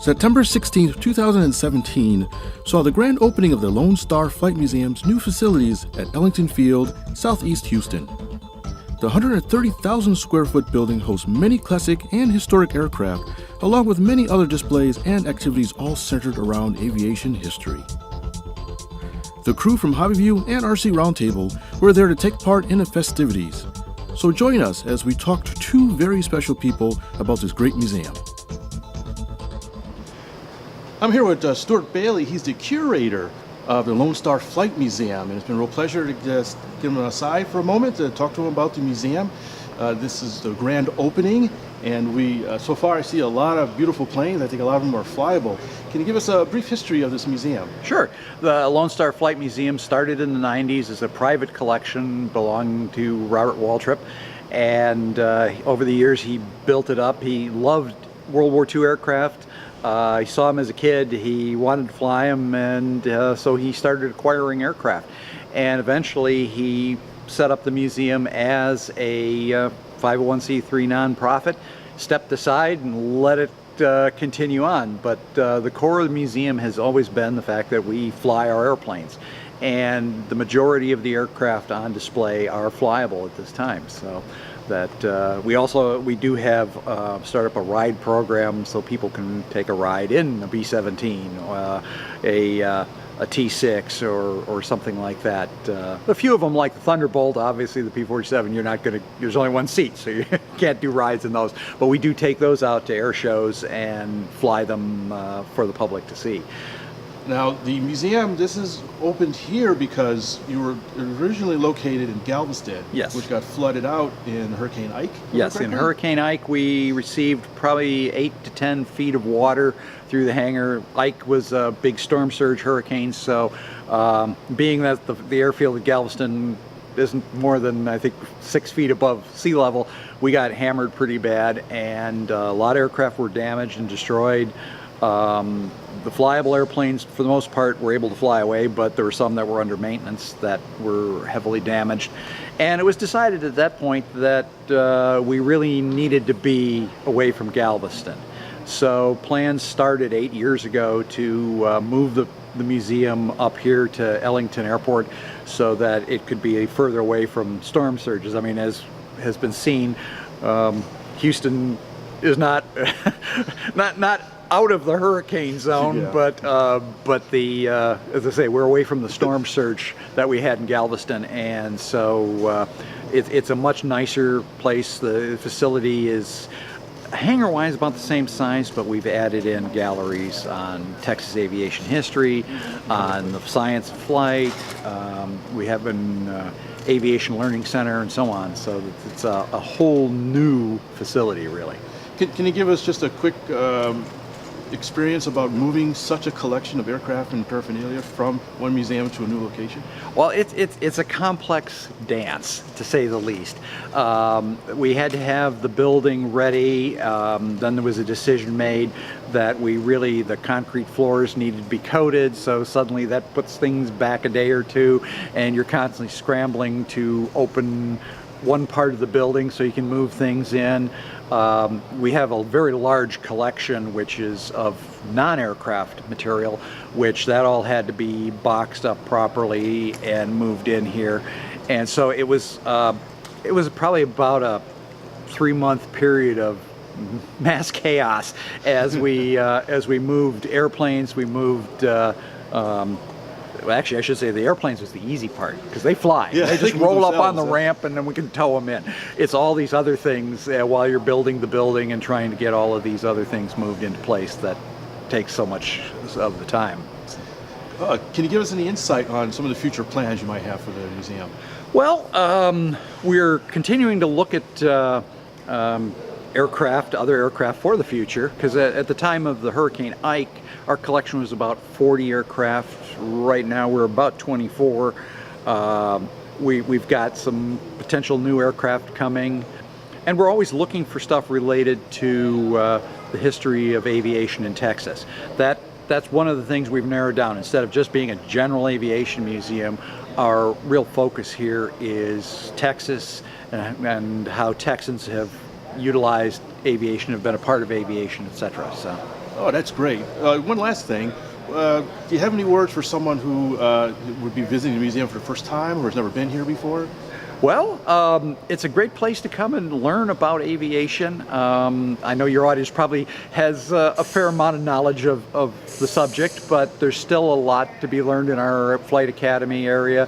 September 16, 2017 saw the grand opening of the Lone Star Flight Museum's new facilities at Ellington Field, southeast Houston. The 130,000 square foot building hosts many classic and historic aircraft, along with many other displays and activities all centered around aviation history. The crew from HobbyView and RCRoundtable were there to take part in the festivities. So join us as we talk to two very special people about this great museum. I'm here with Stuart Bailey. He's the curator of the Lone Star Flight Museum, and it's been a real pleasure to just get him aside for a moment to talk to him about the museum. This is the grand opening, and so far I see a lot of beautiful planes. I think a lot of them are flyable. Can you give us a brief history of this museum? Sure. The Lone Star Flight Museum started in the 90s as a private collection belonging to Robert Waltrip, and over the years he built it up. He loved World War II aircraft. He saw them as a kid, he wanted to fly them, and so he started acquiring aircraft. And eventually he set up the museum as a 501c3 nonprofit, stepped aside and let it continue on. But the core of the museum has always been the fact that we fly our airplanes. And the majority of the aircraft on display are flyable at this time. So that we do have start up a ride program so people can take a ride in a B-17, a T-6 or something like that. A few of them, like the Thunderbolt, obviously the P-47, there's only one seat, so you can't do rides in those. But we do take those out to air shows and fly them for the public to see. Now, the museum, this is opened here because you were originally located in Galveston, yes, which got flooded out in Hurricane Ike. Yes, in Hurricane Ike, we received probably 8 to 10 feet of water through the hangar. Ike was a big storm surge hurricane, so being that the airfield at Galveston isn't more than, I think, 6 feet above sea level, we got hammered pretty bad, and a lot of aircraft were damaged and destroyed. The flyable airplanes, for the most part, were able to fly away, but there were some that were under maintenance that were heavily damaged. And it was decided at that point that we really needed to be away from Galveston. So plans started 8 years ago to move the museum up here to Ellington Airport so that it could be further away from storm surges. I mean, as has been seen, Houston is not not out of the hurricane zone, yeah, but as I say, we're away from the storm surge that we had in Galveston, and so it's a much nicer place. The facility is hangar-wise about the same size, but we've added in galleries on Texas aviation history, on the science of flight. We have an aviation learning center and so on. So it's a whole new facility, really. Can you give us just a quick experience about moving such a collection of aircraft and paraphernalia from one museum to a new location? Well, it's a complex dance, to say the least. We had to have the building ready. Then there was a decision made that the concrete floors needed to be coated, so suddenly that puts things back a day or two, and you're constantly scrambling to open one part of the building so you can move things in. We have a very large collection which is of non-aircraft material, which that all had to be boxed up properly and moved in here. And so it was probably about a 3-month period of mass chaos as we moved airplanes. We moved well, actually, I should say the airplanes was the easy part, because they fly. Yeah, they just roll up on the ramp and then we can tow them in. It's all these other things while you're building the building and trying to get all of these other things moved into place that takes so much of the time. Can you give us any insight on some of the future plans you might have for the museum? Well, we're continuing to look at other aircraft for the future, because at the time of the Hurricane Ike, our collection was about 40 aircraft. Right now we're about 24. We've got some potential new aircraft coming, and we're always looking for stuff related to the history of aviation in Texas. That's one of the things we've narrowed down. Instead of just being a general aviation museum, our real focus here is Texas and how Texans have utilized aviation, have been a part of aviation, etc. So. Oh, that's great. One last thing. Do you have any words for someone who would be visiting the museum for the first time or has never been here before? Well, it's a great place to come and learn about aviation. I know your audience probably has a fair amount of knowledge of the subject, but there's still a lot to be learned in our Flight Academy area,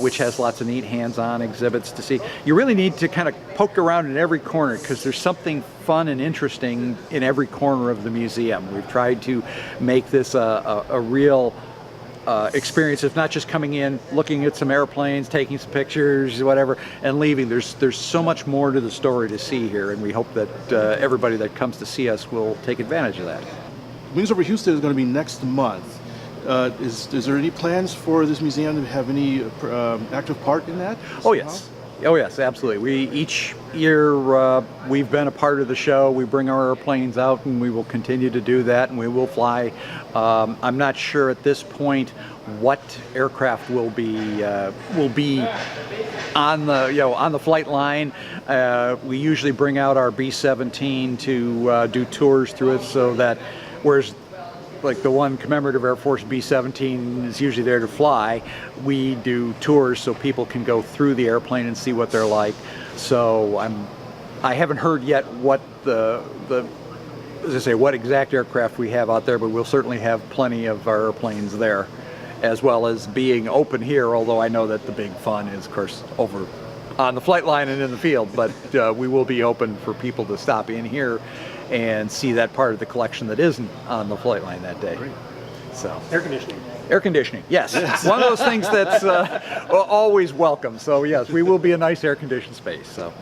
which has lots of neat hands-on exhibits to see. You really need to kind of poke around in every corner because there's something fun and interesting in every corner of the museum. We've tried to make this a real experience. It's not just coming in, looking at some airplanes, taking some pictures, whatever, and leaving. There's so much more to the story to see here, and we hope that everybody that comes to see us will take advantage of that. Wings Over Houston is going to be next month. Is there any plans for this museum to have any active part in that? Oh, yes. Oh yes, absolutely. Each year we've been a part of the show. We bring our airplanes out, and we will continue to do that, and we will fly. I'm not sure at this point what aircraft will be on the flight line. We usually bring out our B-17 to do tours through it, so that whereas like the one commemorative Air Force B-17 is usually there to fly, we do tours so people can go through the airplane and see what they're like. So I haven't heard yet what as I say, what exact aircraft we have out there, but we'll certainly have plenty of our airplanes there, as well as being open here, although I know that the big fun is, of course, over on the flight line and in the field, but we will be open for people to stop in here and see that part of the collection that isn't on the flight line that day. Great. So Air conditioning. Air conditioning, yes. One of those things that's always welcome. So yes, we will be a nice air-conditioned space. So.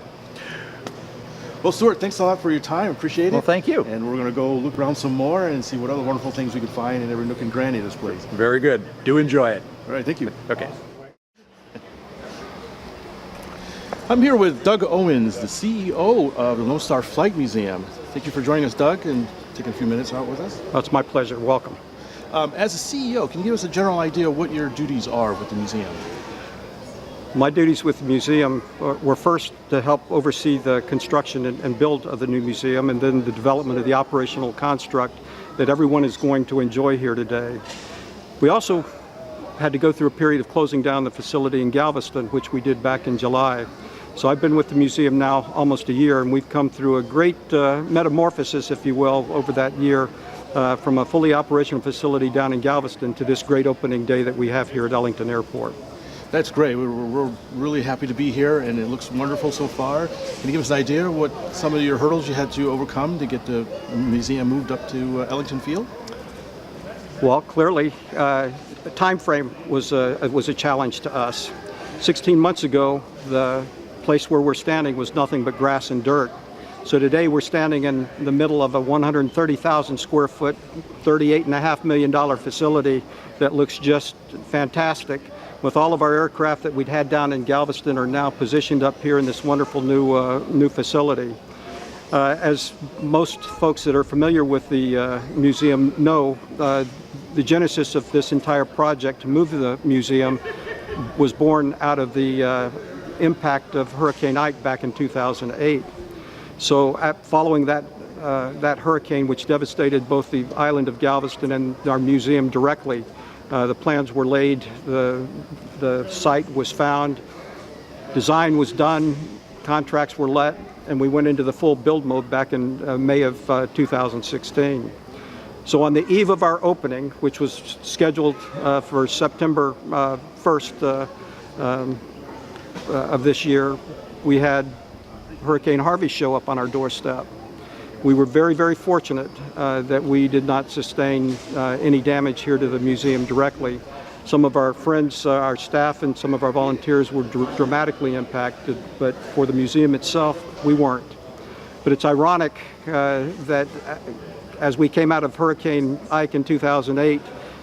Well, Stuart, thanks a lot for your time. Appreciate it. Well, thank you. And we're going to go look around some more and see what other wonderful things we can find in every nook and cranny of this place. Very good. Do enjoy it. All right, thank you. Okay. I'm here with Doug Owens, the CEO of the Lone Star Flight Museum. Thank you for joining us, Doug, and taking a few minutes out with us. Well, it's my pleasure. Welcome. As a CEO, can you give us a general idea of what your duties are with the museum? My duties with the museum were first to help oversee the construction and build of the new museum, and then the development of the operational construct that everyone is going to enjoy here today. We also had to go through a period of closing down the facility in Galveston, which we did back in July. So I've been with the museum now almost a year, and we've come through a great metamorphosis, if you will, over that year, from a fully operational facility down in Galveston to this great opening day that we have here at Ellington Airport. That's great. We're really happy to be here, and it looks wonderful so far. Can you give us an idea of what some of your hurdles you had to overcome to get the museum moved up to Ellington Field? Well, clearly, the time frame was a challenge to us. 16 months ago, the place where we're standing was nothing but grass and dirt. So today we're standing in the middle of a 130,000 square foot, $38.5 million facility that looks just fantastic, with all of our aircraft that we'd had down in Galveston are now positioned up here in this wonderful new facility. As most folks that are familiar with the museum know, the genesis of this entire project to move the museum was born out of the impact of Hurricane Ike back in 2008. So following that hurricane, which devastated both the island of Galveston and our museum directly, the plans were laid, the site was found, design was done, contracts were let, and we went into the full build mode back in May of 2016. So on the eve of our opening, which was scheduled for September 1st of this year, we had Hurricane Harvey show up on our doorstep. We were very, very fortunate that we did not sustain any damage here to the museum directly. Some of our friends, our staff, and some of our volunteers were dramatically impacted, but for the museum itself, we weren't. But it's ironic that as we came out of Hurricane Ike in 2008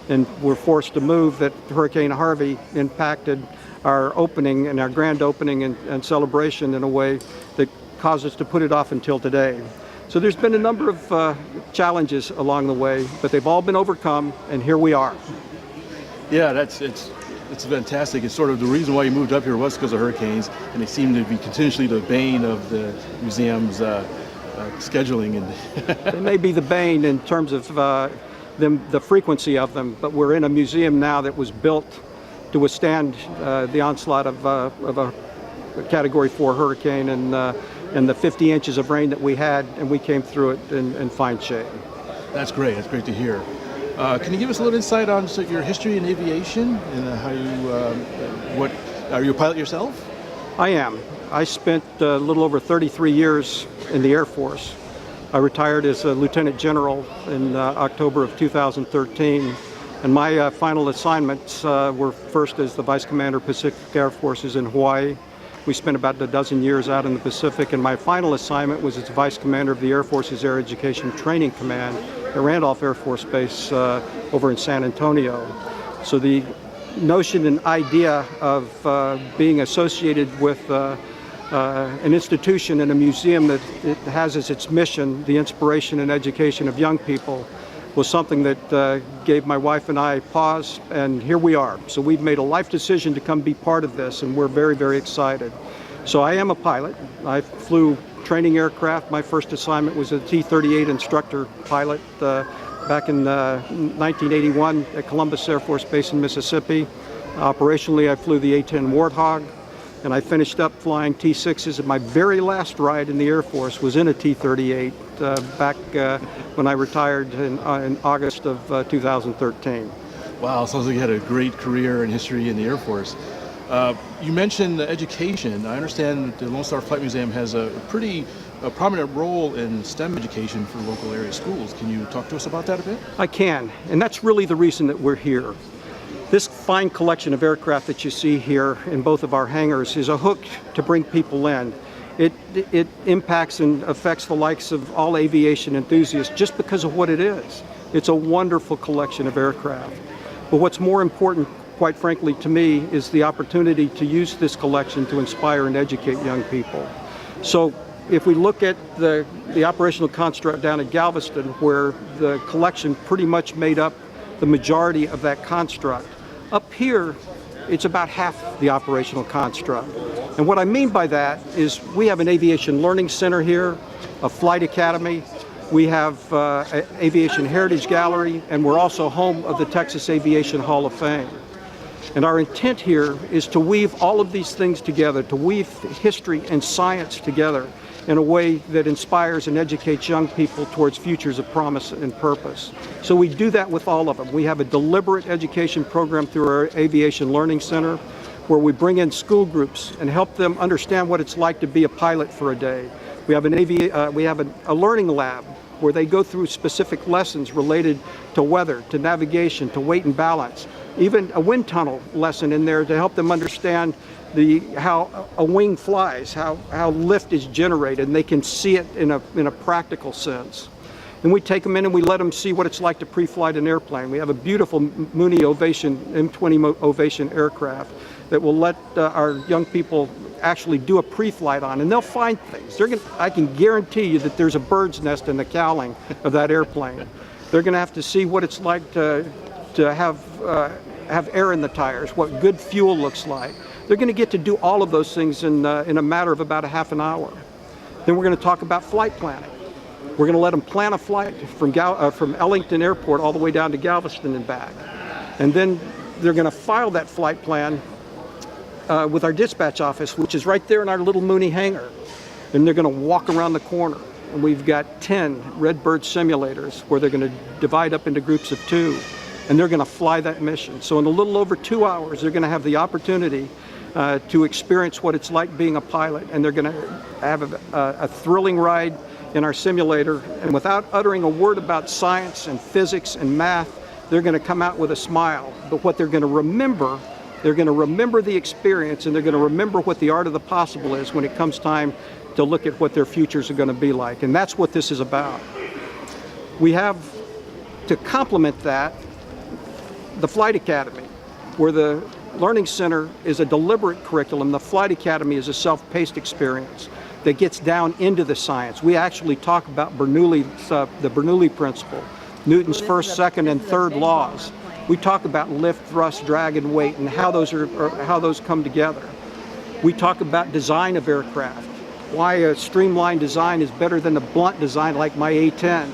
and were forced to move, that Hurricane Harvey impacted our opening and our grand opening and celebration in a way that caused us to put it off until today. So there's been a number of challenges along the way, but they've all been overcome, and here we are. Yeah, it's fantastic. It's sort of the reason why you moved up here was because of hurricanes, and they seem to be continuously the bane of the museum's scheduling and They may be the bane in terms of the frequency of them, but we're in a museum now that was built to withstand the onslaught of a Category 4 hurricane and the 50 inches of rain that we had, and we came through it in fine shape. That's great. That's great to hear. Can you give us a little insight on your history in aviation and how you, are you a pilot yourself? I am. I spent a little over 33 years in the Air Force. I retired as a Lieutenant General in October of 2013, and my final assignments were first as the Vice Commander Pacific Air Forces in Hawaii. We spent about a dozen years out in the Pacific, and my final assignment was as Vice Commander of the Air Force's Air Education Training Command at Randolph Air Force Base over in San Antonio. So the notion and idea of being associated with an institution and a museum that it has as its mission the inspiration and education of young people was something that gave my wife and I pause, and here we are. So we've made a life decision to come be part of this, and we're very, very excited. So I am a pilot. I flew training aircraft. My first assignment was a T-38 instructor pilot back in 1981 at Columbus Air Force Base in Mississippi. Operationally, I flew the A-10 Warthog, and I finished up flying T-6s. And my very last ride in the Air Force was in a T-38 back when I retired in August of 2013. Wow, sounds like you had a great career and history in the Air Force. You mentioned education. I understand that the Lone Star Flight Museum has a pretty prominent role in STEM education for local area schools. Can you talk to us about that a bit? I can, and that's really the reason that we're here. This fine collection of aircraft that you see here in both of our hangars is a hook to bring people in. It impacts and affects the likes of all aviation enthusiasts just because of what it is. It's a wonderful collection of aircraft. But what's more important, quite frankly, to me, is the opportunity to use this collection to inspire and educate young people. So if we look at the operational construct down at Galveston, where the collection pretty much made up the majority of that construct, up here, it's about half the operational construct. And what I mean by that is we have an aviation learning center here, a flight academy, we have an aviation heritage gallery, and we're also home of the Texas Aviation Hall of Fame. And our intent here is to weave all of these things together, to weave history and science together in a way that inspires and educates young people towards futures of promise and purpose. So we do that with all of them. We have a deliberate education program through our Aviation Learning Center, where we bring in school groups and help them understand what it's like to be a pilot for a day. We have a learning lab where they go through specific lessons related to weather, to navigation, to weight and balance. Even a wind tunnel lesson in there to help them understand how a wing flies, how lift is generated, and they can see it in a practical sense. And we take them in and we let them see what it's like to pre-flight an airplane. We have a beautiful Mooney Ovation, M20 Ovation aircraft that will let our young people actually do a pre-flight on, and they'll find things. I can guarantee you that there's a bird's nest in the cowling of that airplane. They're going to have to see what it's like to have air in the tires, what good fuel looks like. They're going to get to do all of those things in a matter of about a half an hour. Then we're going to talk about flight planning. We're going to let them plan a flight from Ellington Airport all the way down to Galveston and back. And then they're going to file that flight plan with our dispatch office, which is right there in our little Mooney hangar. And they're going to walk around the corner. And we've got 10 Redbird simulators where they're going to divide up into groups of 2. And they're going to fly that mission. So in a little over 2 hours, they're going to have the opportunity to experience what it's like being a pilot. And they're going to have a thrilling ride in our simulator. And without uttering a word about science and physics and math, they're going to come out with a smile. But what they're going to remember, they're going to remember the experience, and they're going to remember what the art of the possible is when it comes time to look at what their futures are going to be like. And that's what this is about. We have, to complement that, the Flight Academy, where the Learning Center is a deliberate curriculum. The Flight Academy is a self-paced experience that gets down into the science. We actually talk about the Bernoulli principle, Newton's first, second, and third laws. We talk about lift, thrust, drag, and weight, and how those come together. We talk about design of aircraft. why a streamlined design is better than a blunt design like my A10,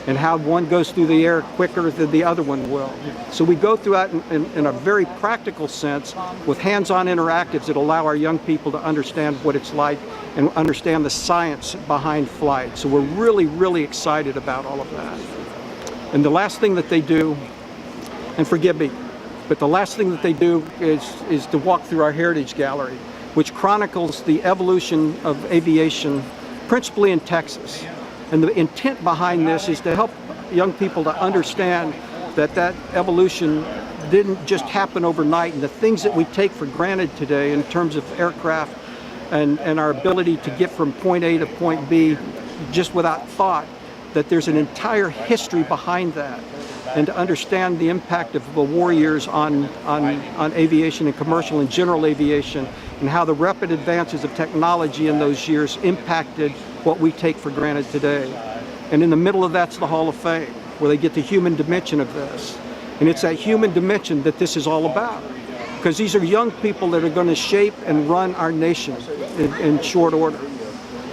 and how one goes through the air quicker than the other one will. So we go through that in a very practical sense with hands-on interactives that allow our young people to understand what it's like and understand the science behind flight. So we're really, really excited about all of that. And the last thing that they do, and forgive me, but the last thing that they do is to walk through our Heritage Gallery, which chronicles the evolution of aviation, principally in Texas. And the intent behind this is to help young people to understand that that evolution didn't just happen overnight, and the things that we take for granted today in terms of aircraft and our ability to get from point A to point B just without thought, that there's an entire history behind that. And to understand the impact of the war years on aviation and commercial and general aviation, and how the rapid advances of technology in those years impacted what we take for granted today. And in the middle of that's the Hall of Fame, where they get the human dimension of this. And it's that human dimension that this is all about. Because these are young people that are going to shape and run our nation in short order.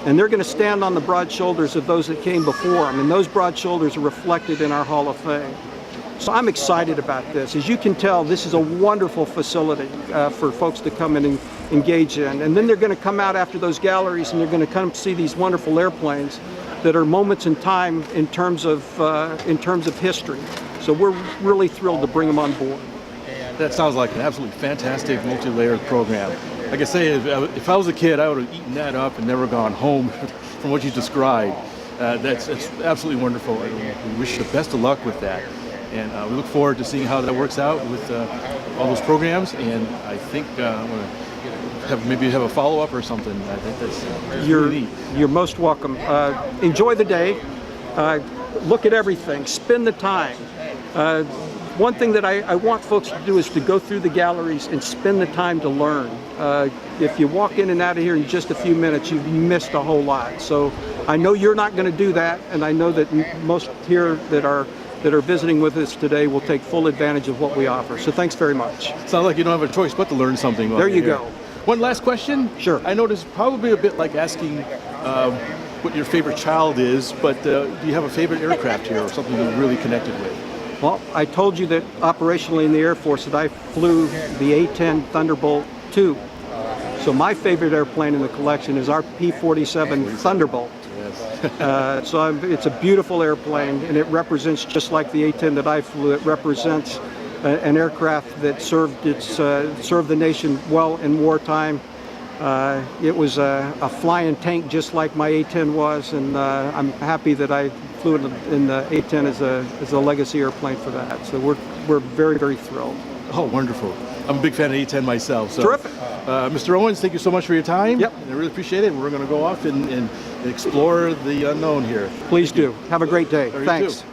And they're going to stand on the broad shoulders of those that came before them, and those broad shoulders are reflected in our Hall of Fame. So I'm excited about this. As you can tell, this is a wonderful facility for folks to come in and engage in. And then they're going to come out after those galleries, and they're going to come see these wonderful airplanes that are moments in time in terms of history. So we're really thrilled to bring them on board. That sounds like an absolutely fantastic multi-layered program. Like I say, if I was a kid, I would have eaten that up and never gone home from what you described. That's absolutely wonderful. We wish you the best of luck with that. And we look forward to seeing how that works out with all those programs. And I think I'm going to maybe have a follow-up or something. I think that's really neat. You're most welcome. Enjoy the day. Look at everything. Spend the time. One thing that I want folks to do is to go through the galleries and spend the time to learn. If you walk in and out of here in just a few minutes, you've missed a whole lot. So I know you're not going to do that, and I know that most here that are visiting with us today will take full advantage of what we offer. So thanks very much. Sounds like you don't have a choice but to learn something. There you go. One last question. Sure. I know this is probably a bit like asking what your favorite child is, but do you have a favorite aircraft here or something you're really connected with? Well, I told you that operationally in the Air Force that I flew the A-10 Thunderbolt II. So my favorite airplane in the collection is our P-47 Thunderbolt. Yes. It's a beautiful airplane, and it represents, just like the A-10 that I flew, it represents an aircraft that served the nation well in wartime. It was a flying tank just like my A-10 was, and I'm happy that I flew in the A-10 as a legacy airplane for that. So we're very, very thrilled. Oh, wonderful. I'm a big fan of A-10 myself. So, terrific. Mr. Owens, thank you so much for your time. Yep. I really appreciate it. We're going to go off and explore the unknown here. Please do. Have a great day. You Thanks. too.